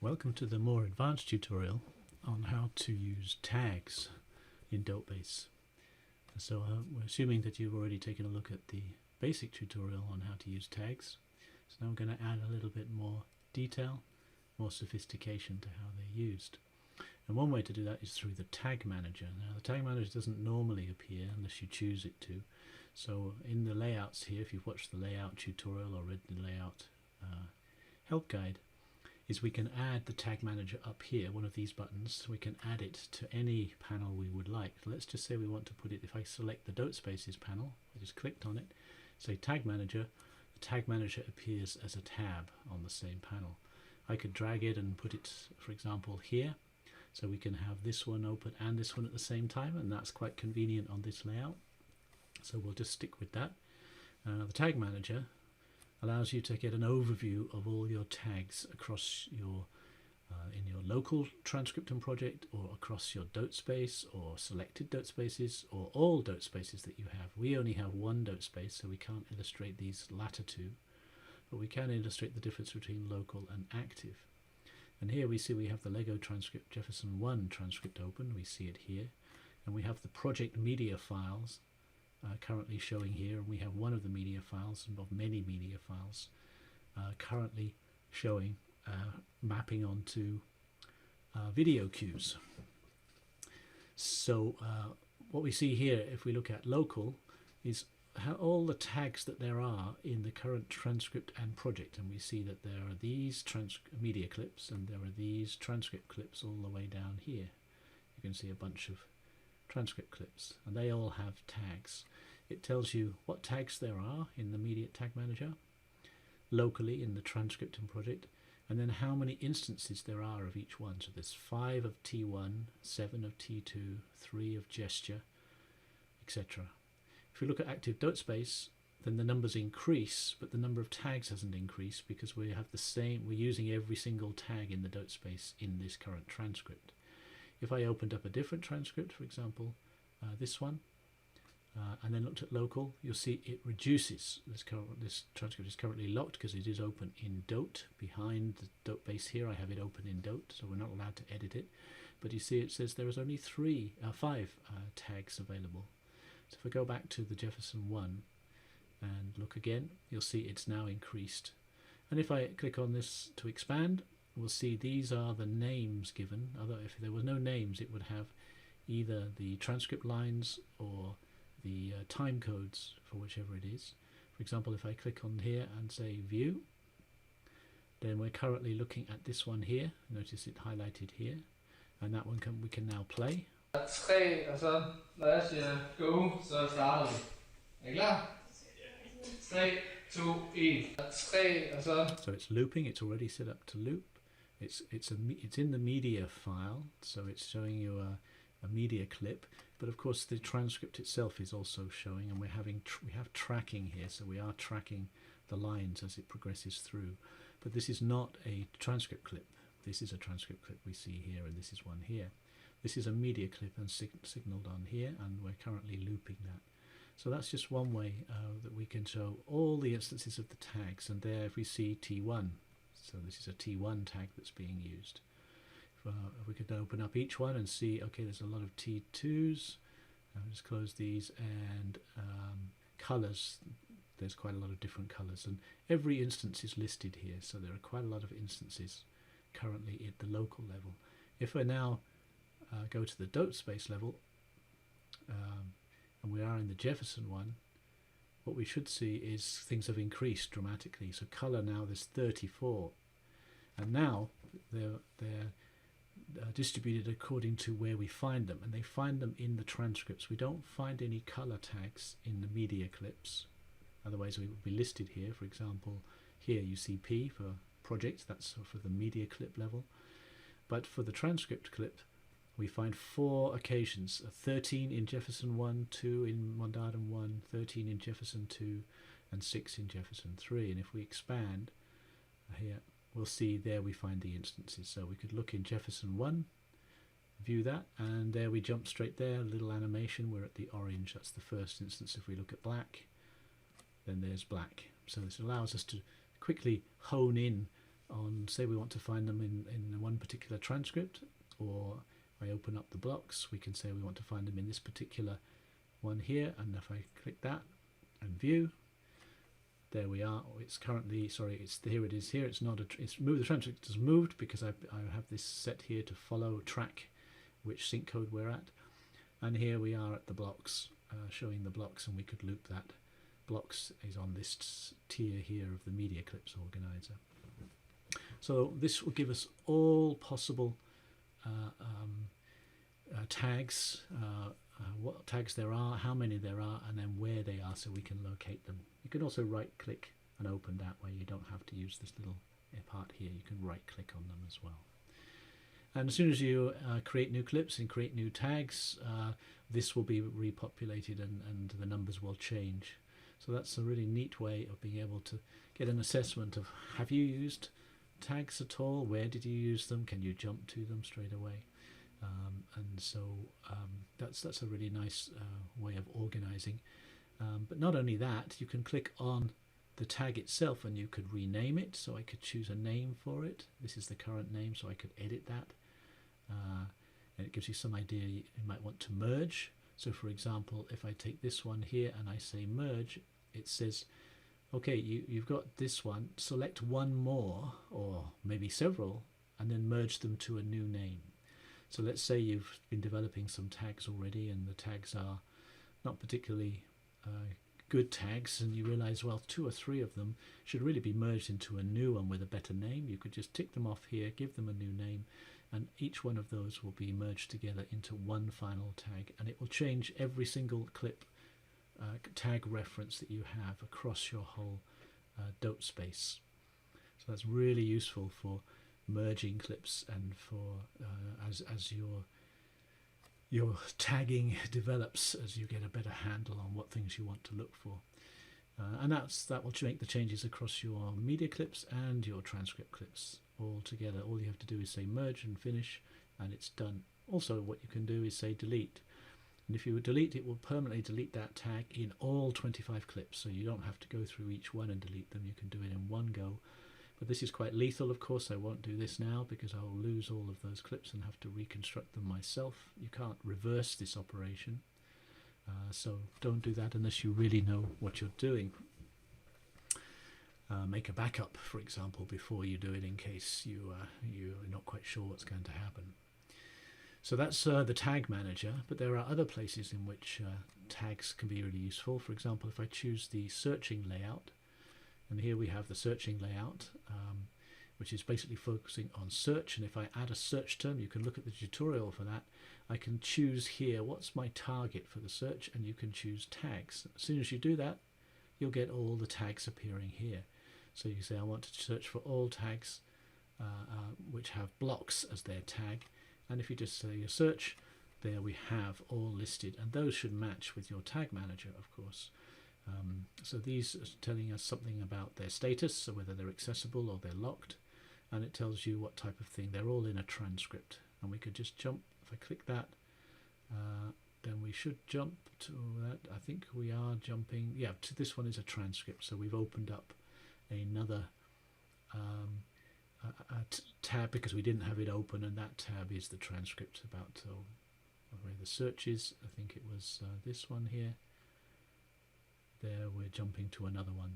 Welcome to the more advanced tutorial on how to use tags in DOTEbase. So we're assuming that you've already taken a look at the basic tutorial on how to use tags. So now I'm going to add a little bit more detail, more sophistication to how they're used. And one way to do that is through the tag manager. Now the tag manager doesn't normally appear unless you choose it to. So in the layouts here, if you've watched the layout tutorial or read the layout help guide, is we can add the tag manager up here, one of these buttons. We can add it to any panel we would like. Let's just say we want to put it, if I select the DopeSpaces panel, I just clicked on it, say tag manager, the tag manager appears as a tab on the same panel. I could drag it and put it, for example, here, so we can have this one open and this one at the same time, and that's quite convenient on this layout. So we'll just stick with that. The tag manager allows you to get an overview of all your tags across your in your local transcriptum project, or across your DopeSpace or selected DopeSpaces, or all DopeSpaces that you have. We only have one DopeSpace, so we can't illustrate these latter two, but we can illustrate the difference between local and active. And here we see we have the Lego transcript Jefferson 1 transcript open, we see it here, and we have the project media files currently showing here, and we have one of the media files of many media files currently showing mapping onto video cues. So what we see here, if we look at local, is how all the tags that there are in the current transcript and project, and we see that there are these media clips and there are these transcript clips all the way down here. You can see a bunch of transcript clips, and they all have tags. It tells you what tags there are in the media tag manager, locally in the transcript and project, and then how many instances there are of each one. So there's 5 of T1, 7 of T2, 3 of gesture, etc. If we look at active DopeSpace, then the numbers increase, but the number of tags hasn't increased because we have the same, we're using every single tag in the DopeSpace in this current transcript. If I opened up a different transcript, for example, this one, and then looked at local, you'll see it reduces. This transcript is currently locked because it is open in Dote. Behind the DopeBase here, I have it open in Dote, so we're not allowed to edit it. But you see it says there is only 5 tags available. So if I go back to the Jefferson 1 and look again, you'll see it's now increased. And if I click on this to expand, we'll see these are the names given. Although if there were no names, it would have either the transcript lines or the time codes for whichever it is. For example, if I click on here and say view, then we're currently looking at this one here. Notice it highlighted here, and that one we can now play. 3, og så når jeg siger go, så starter vi. Er I klar? 3, 2, 1. 3, og så. So it's looping. It's already set up to loop. It's in the media file, so it's showing you a media clip. But of course, the transcript itself is also showing, and we have tracking here, so we are tracking the lines as it progresses through. But this is not a transcript clip. This is a transcript clip we see here, and this is one here. This is a media clip and signaled on here, and we're currently looping that. So that's just one way that we can show all the instances of the tags. And there, if we see T1, so this is a T1 tag that's being used. If we could open up each one and see, okay, there's a lot of T2s. I'll just close these, and colors. There's quite a lot of different colors, and every instance is listed here. So there are quite a lot of instances currently at the local level. If I now go to the DopeSpace level, and we are in the Jefferson one, what we should see is things have increased dramatically. So color now, there's 34, and now they're distributed according to where we find them, and they find them in the transcripts. We don't find any color tags in the media clips, otherwise we would be listed here. For example, here you see P for project, that's for the media clip level, but for the transcript clip we find 4 occasions, 13 in Jefferson 1, 2 in Mondatum 1, 13 in Jefferson 2, and 6 in Jefferson 3. And if we expand here, we'll see there we find the instances. So we could look in Jefferson 1, view that, and there we jump straight there, a little animation, we're at the orange, that's the first instance. If we look at black, then there's black. So this allows us to quickly hone in on, say we want to find them in one particular transcript, or if I open up the blocks, we can say we want to find them in this particular one here, and if I click that and view, there we are. It's currently, sorry, it's here. It is here. It's not. It's moved. The transcript has moved because I have this set here to follow track which sync code we're at, and here we are at the blocks, showing the blocks, and we could loop that. Blocks is on this tier here of the media clips organizer. So this will give us all possible tags, what tags there are, how many there are, and then where they are, so we can locate them. You can also right click and open that way. You don't have to use this little part here. You can right click on them as well. And as soon as you create new clips and create new tags, this will be repopulated and the numbers will change. So that's a really neat way of being able to get an assessment of, have you used tags at all? Where did you use them? Can you jump to them straight away? And so that's a really nice way of organizing. But not only that, you can click on the tag itself and you could rename it. So I could choose a name for it. This is the current name, so I could edit that. And it gives you some idea. You might want to merge. So for example, if I take this one here and I say merge, it says, okay, you've got this one, select one more, or maybe several, and then merge them to a new name. So let's say you've been developing some tags already and the tags are not particularly good tags, and you realize, well, 2 or 3 of them should really be merged into a new one with a better name. You could just tick them off here, give them a new name, and each one of those will be merged together into one final tag, and it will change every single clip tag reference that you have across your whole DopeSpace. So that's really useful for merging clips and for as your tagging develops, as you get a better handle on what things you want to look for. And that will make the changes across your media clips and your transcript clips all together. All you have to do is say merge and finish, and it's done. Also, what you can do is say delete. And if you delete, it will permanently delete that tag in all 25 clips. So you don't have to go through each one and delete them. You can do it in one go. But this is quite lethal, of course. I won't do this now because I'll lose all of those clips and have to reconstruct them myself. You can't reverse this operation. So don't do that unless you really know what you're doing. Make a backup, for example, before you do it in case you're not quite sure what's going to happen. So that's the tag manager, but there are other places in which tags can be really useful. For example, if I choose the searching layout, and here we have the searching layout, which is basically focusing on search. And if I add a search term, you can look at the tutorial for that. I can choose here what's my target for the search, and you can choose tags. As soon as you do that, you'll get all the tags appearing here. So you say, I want to search for all tags which have blocks as their tag. And if you just say a search, there we have all listed, and those should match with your tag manager, of course. So these are telling us something about their status, so whether they're accessible or they're locked, and it tells you what type of thing. They're all in a transcript, and we could just jump. If I click that, then we should jump to that. I think we are jumping. Yeah, to this one is a transcript, so we've opened up another tab because we didn't have it open, and that tab is the transcript about where the search is. I think it was this one here. There we're jumping to another one.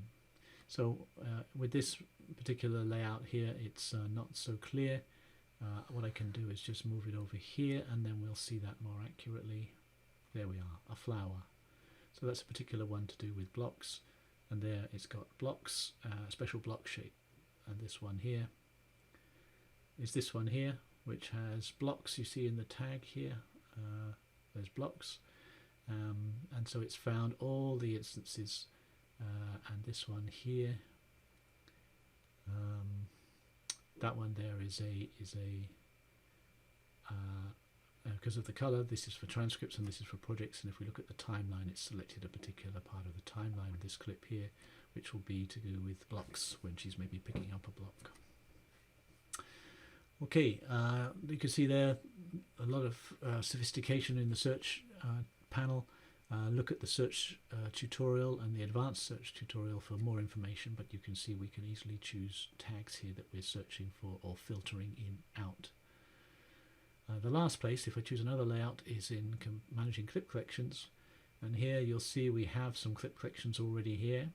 So with this particular layout here, it's not so clear. What I can do is just move it over here, and then we'll see that more accurately. There we are, a flower. So that's a particular one to do with blocks, and there it's got blocks, special block shape. And this one here is this one here, which has blocks. You see in the tag here, there's blocks. And so it's found all the instances, and this one here, that one there is because of the color. This is for transcripts and this is for projects, and if we look at the timeline, it's selected a particular part of the timeline of this clip here, which will be to do with blocks when she's maybe picking up a block. Okay, you can see there a lot of sophistication in the search panel. Look at the search tutorial and the advanced search tutorial for more information, but you can see we can easily choose tags here that we're searching for or filtering in out. The last place, if I choose another layout, is in managing clip collections, and here you'll see we have some clip collections already here.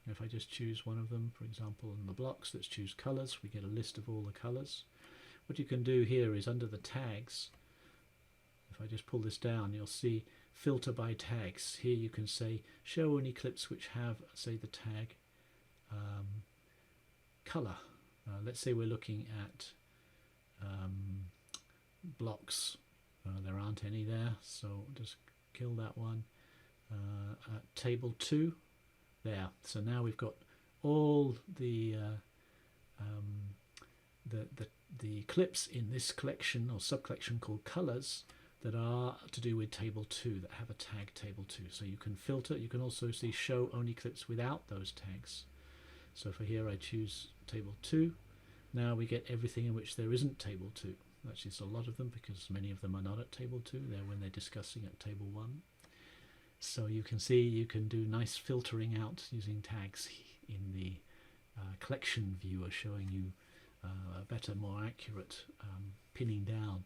If I just choose one of them, for example in the blocks, let's choose colors, we get a list of all the colors. What you can do here is under the tags, if I just pull this down, you'll see filter by tags. Here you can say show only clips which have, say, the tag color. Let's say we're looking at blocks. There aren't any there, so just kill that one. Table 2 there. So now we've got all the clips in this collection or sub-collection called colors that are to do with table 2, that have a tag table 2. So you can filter. You can also see show only clips without those tags. So for here I choose table 2. Now we get everything in which there isn't table 2. Actually it's a lot of them, because many of them are not at table 2. They're when they're discussing at table 1. So you can see you can do nice filtering out using tags in the collection viewer, showing you a better, more accurate pinning down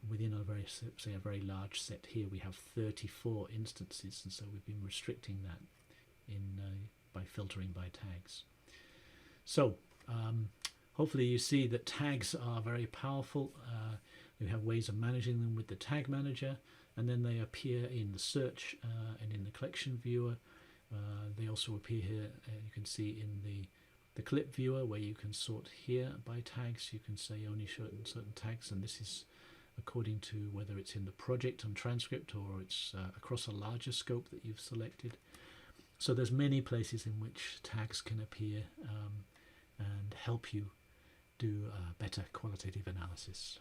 within a very large set. Here we have 34 instances, and so we've been restricting that by filtering by tags. So hopefully you see that tags are very powerful. We have ways of managing them with the tag manager, and then they appear in the search and in the collection viewer. They also appear here, you can see in the clip viewer, where you can sort here by tags. You can say only certain tags, and this is according to whether it's in the project on transcript or it's across a larger scope that you've selected. So there's many places in which tags can appear and help you do better qualitative analysis.